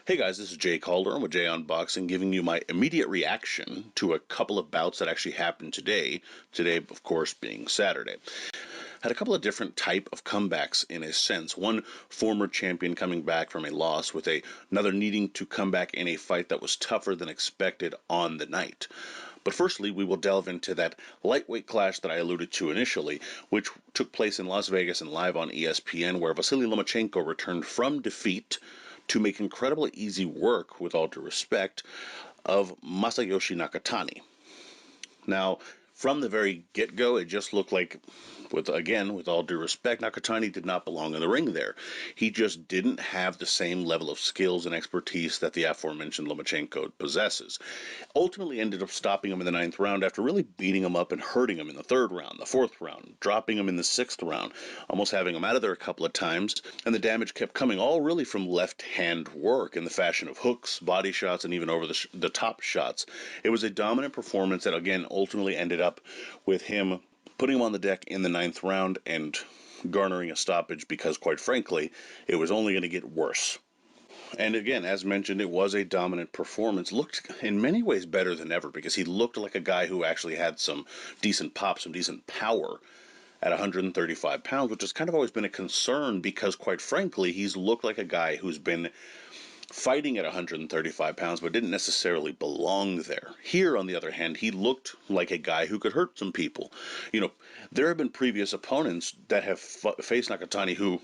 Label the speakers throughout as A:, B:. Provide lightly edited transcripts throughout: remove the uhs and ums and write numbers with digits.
A: Hey guys, this is Jay Calder with Jay Unboxing, giving you my immediate reaction to a couple of bouts that actually happened today. Today, of course, being Saturday. Had a couple of different type of comebacks in a sense. One former champion coming back from a loss with another needing to come back in a fight that was tougher than expected on the night. But firstly, we will delve into that lightweight clash that I alluded to initially, which took place in Las Vegas and live on ESPN, where Vasyl Lomachenko returned from defeat to make incredibly easy work, with all due respect, of Masayoshi Nakatani. Now, from the very get-go, it just looked like, with all due respect, Nakatani did not belong in the ring there. He just didn't have the same level of skills and expertise that the aforementioned Lomachenko possesses. Ultimately ended up stopping him in the 9th round after really beating him up and hurting him in the 3rd round, the 4th round, dropping him in the 6th round, almost having him out of there a couple of times, and the damage kept coming all really from left-hand work in the fashion of hooks, body shots, and even over the top shots. It was a dominant performance that, again, ultimately ended up with him putting him on the deck in the 9th round and garnering a stoppage because, quite frankly, it was only going to get worse. And again, as mentioned, it was a dominant performance. Looked in many ways better than ever because he looked like a guy who actually had some decent pop, some decent power at 135 pounds, which has kind of always been a concern because, quite frankly, he's looked like a guy who's been fighting at 135 pounds but didn't necessarily belong there. Here, on the other hand, he looked like a guy who could hurt some people. There have been previous opponents that have faced Nakatani who,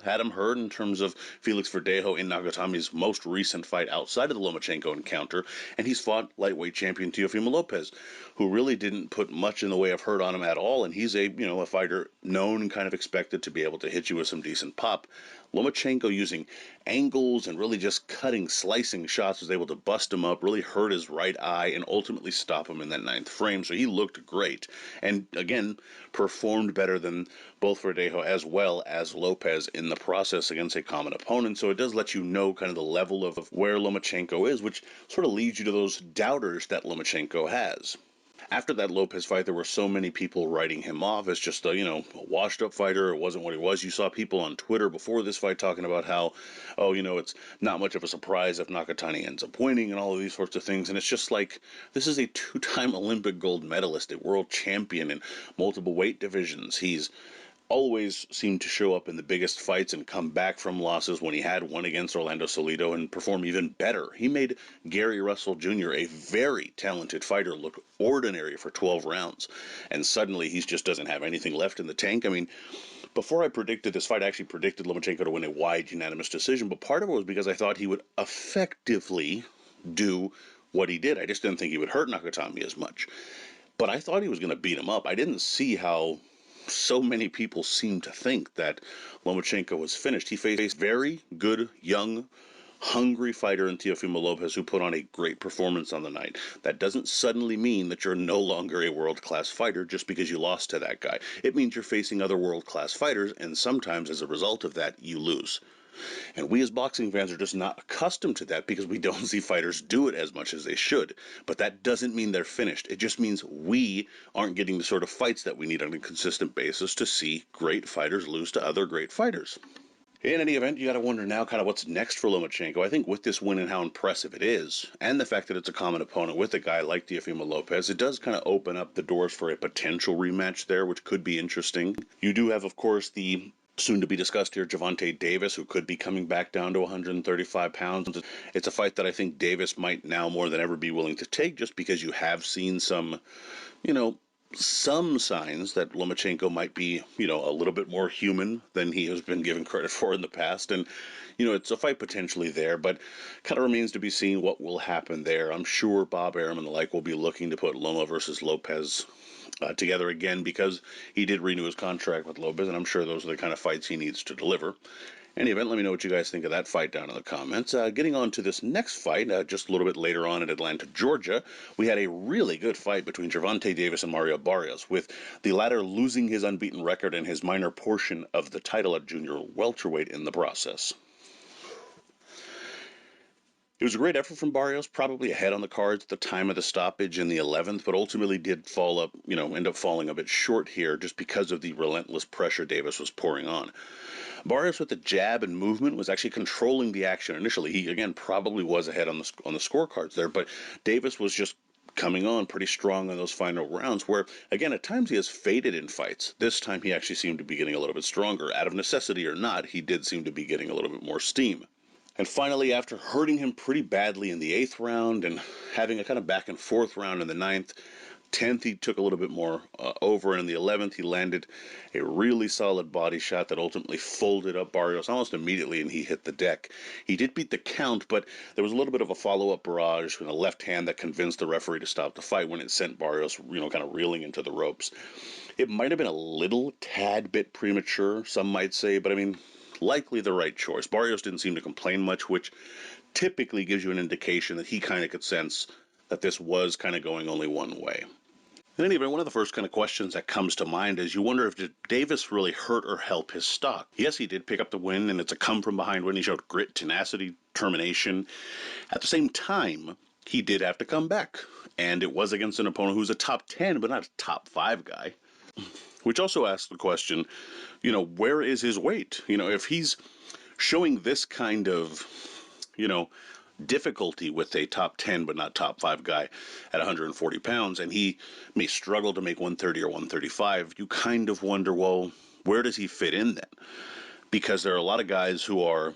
A: had him hurt in terms of Felix Verdejo in Nakatani's most recent fight outside of the Lomachenko encounter, and he's fought lightweight champion Teofimo Lopez, who really didn't put much in the way of hurt on him at all, and he's a fighter known and kind of expected to be able to hit you with some decent pop. Lomachenko, using angles and really just cutting, slicing shots, was able to bust him up, really hurt his right eye, and ultimately stop him in that 9th frame. So he looked great, and again, performed better than both Verdejo as well as Lopez in the process against a common opponent. So it does let you know kind of the level of where Lomachenko is, which sort of leads you to those doubters that Lomachenko has. After that Lopez fight, there were so many people writing him off as just a washed-up fighter. It wasn't what he was. You saw people on Twitter before this fight talking about how, it's not much of a surprise if Nakatani ends up winning and all of these sorts of things. And it's just like, this is a 2-time Olympic gold medalist, a world champion in multiple weight divisions. He's always seemed to show up in the biggest fights and come back from losses when he had one against Orlando Salido and perform even better. He made Gary Russell Jr., a very talented fighter, look ordinary for 12 rounds. And suddenly he just doesn't have anything left in the tank. I mean, before I predicted this fight, I actually predicted Lomachenko to win a wide unanimous decision, but part of it was because I thought he would effectively do what he did. I just didn't think he would hurt Nakatani as much. But I thought he was going to beat him up. I didn't see how so many people seem to think that Lomachenko was finished. He faced very good, young, hungry fighter in Teofimo Lopez who put on a great performance on the night. That doesn't suddenly mean that you're no longer a world-class fighter just because you lost to that guy. It means you're facing other world-class fighters, and sometimes as a result of that, you lose. And we as boxing fans are just not accustomed to that because we don't see fighters do it as much as they should. But that doesn't mean they're finished. It just means we aren't getting the sort of fights that we need on a consistent basis to see great fighters lose to other great fighters. In any event, you got to wonder now kind of what's next for Lomachenko. I think with this win and how impressive it is, and the fact that it's a common opponent with a guy like Teofimo Lopez, it does kind of open up the doors for a potential rematch there, which could be interesting. You do have, of course, the soon-to-be-discussed here, Gervonta Davis, who could be coming back down to 135 pounds. It's a fight that I think Davis might now more than ever be willing to take just because you have seen some signs that Lomachenko might be, a little bit more human than he has been given credit for in the past. And, it's a fight potentially there, but kind of remains to be seen what will happen there. I'm sure Bob Arum and the like will be looking to put Loma versus Lopez together again because he did renew his contract with Lopez, and I'm sure those are the kind of fights he needs to deliver. In any event, let me know what you guys think of that fight down in the comments. Getting on to this next fight, just a little bit later on in Atlanta, Georgia, we had a really good fight between Gervonta Davis and Mario Barrios, with the latter losing his unbeaten record and his minor portion of the title at junior welterweight in the process. It was a great effort from Barrios, probably ahead on the cards at the time of the stoppage in the 11th, but ultimately did end up falling a bit short here just because of the relentless pressure Davis was pouring on. Barrios with the jab and movement was actually controlling the action initially. He, again, probably was ahead on the scorecards there, but Davis was just coming on pretty strong on those final rounds where, again, at times he has faded in fights. This time he actually seemed to be getting a little bit stronger. Out of necessity or not, he did seem to be getting a little bit more steam. And finally, after hurting him pretty badly in the 8th round and having a kind of back and forth round in the 9th, 10th he took a little bit more over, and in the 11th he landed a really solid body shot that ultimately folded up Barrios almost immediately, and he hit the deck. He did beat the count, but there was a little bit of a follow-up barrage with a left hand that convinced the referee to stop the fight when it sent Barrios, kind of reeling into the ropes. It might have been a little tad bit premature, some might say, but I mean, likely the right choice. Barrios didn't seem to complain much, which typically gives you an indication that he kind of could sense that this was kind of going only one way. In any event, one of the first kind of questions that comes to mind is you wonder if did Davis really hurt or help his stock. Yes, he did pick up the win, and it's a come-from-behind win. He showed grit, tenacity, determination. At the same time, he did have to come back, and it was against an opponent who's a top 10, but not a top 5 guy. Which also asks the question, where is his weight? If he's showing this kind of, difficulty with a top 10 but not top 5 guy at 140 pounds, and he may struggle to make 130 or 135, you kind of wonder, well, where does he fit in then? Because there are a lot of guys who are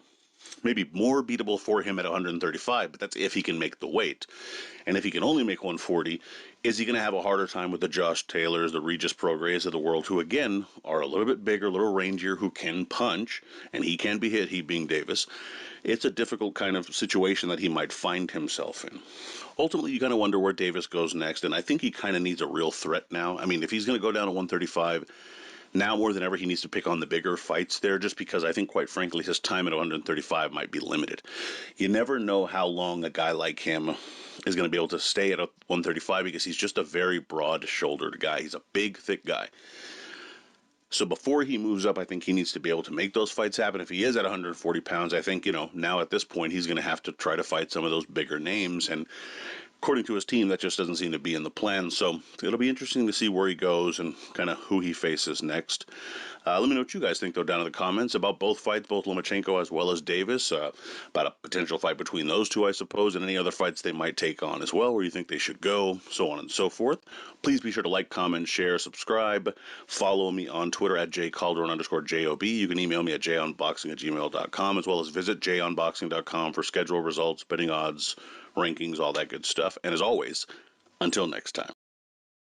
A: maybe more beatable for him at 135, but that's if he can make the weight. And if he can only make 140, is he going to have a harder time with the Josh Taylors, the Regis Prograis of the world, who again are a little bit bigger, a little rangier, who can punch, and he can be hit, he being Davis. It's a difficult kind of situation that he might find himself in. Ultimately, you kind of wonder where Davis goes next, and I think he kind of needs a real threat now. I mean, if he's going to go down to 135, now more than ever he needs to pick on the bigger fights there, just because I think, quite frankly, his time at 135 might be limited. You never know how long a guy like him is going to be able to stay at 135 because he's just a very broad-shouldered guy. He's a big, thick guy. So before he moves up, I think he needs to be able to make those fights happen. If he is at 140 pounds, I think, now at this point, he's going to have to try to fight some of those bigger names. And according to his team, that just doesn't seem to be in the plan. So it'll be interesting to see where he goes and kind of who he faces next. Let me know what you guys think, though, down in the comments about both fights, both Lomachenko as well as Davis, about a potential fight between those two, I suppose, and any other fights they might take on as well, where you think they should go, so on and so forth. Please be sure to like, comment, share, subscribe. Follow me on Twitter at jcalderon_JOB. You can email me at jonboxing@gmail.com, as well as visit jonboxing.com for schedule results, betting odds, rankings, all that good stuff. And as always, until next time.